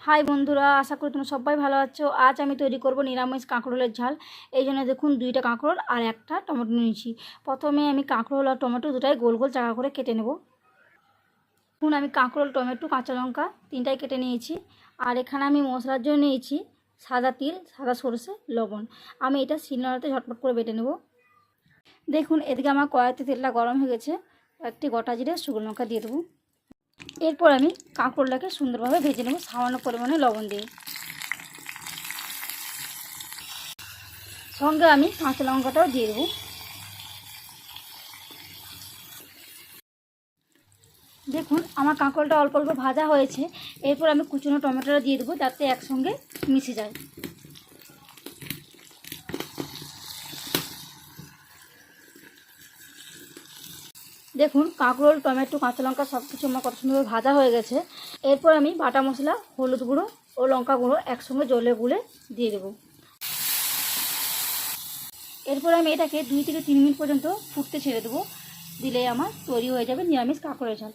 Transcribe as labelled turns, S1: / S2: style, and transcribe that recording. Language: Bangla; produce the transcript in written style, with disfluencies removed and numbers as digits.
S1: হাই বন্ধুরা, আশা করি তোমরা সবাই ভালো আছো। আজ আমি তৈরি করব নিরামিষ কাঁকরোলের ঝাল। এই জন্য দেখুন 2টা কাঁকরোল আর একটা টমেটো নিয়েছি। প্রথমে আমি কাঁকরোল আর টমেটো দুটাই গোল গোল চাকা করে কেটে নেব। এখন আমি কাঁকরোল, টমেটো, কাঁচা লঙ্কা 3টাই কেটে নিয়েছি। আর এখানে আমি মশলার জন্য নিয়েছি সাদা তিল, সাদা সরষে, লবণ। আমি এটা শিলনোড়াতে ঝটপট করে বেটে নেব। দেখুন এদিকে আমার কড়াইতে তেলটা গরম হয়ে গেছে। একটি গোটা জিরে, শুকনো লঙ্কা দিয়ে দেবো। এরপর আমি কাঁকরোলটাকে সুন্দরভাবে ভেজে নেব সামান্য পরিমাণে লবণ দিয়ে। সঙ্গে আমি কাঁচা লঙ্কাটাও দিয়ে দেবো। দেখুন আমার কাঁকরোলটা অল্প অল্প ভাজা হয়েছে। এরপর আমি কুচনো টমেটোটা দিয়ে দেবো যাতে একসঙ্গে মিশে যায়। দেখুন কাঁকরোল, টমেটো, কাঁচা লঙ্কা সব কিছু আমার কত সুন্দরভাবে ভাজা হয়ে গেছে। এরপর আমি বাটা মশলা, হলুদ গুঁড়ো ও লঙ্কা গুঁড়ো একসঙ্গে জলে গুলে দিয়ে দেবো। এরপর আমি এটাকে 2 থেকে 3 মিনিট পর্যন্ত ফুটতে ছেড়ে দেবো। দিলে আমার তৈরি হয়ে যাবে নিরামিষ কাঁকরোলের ঝাল।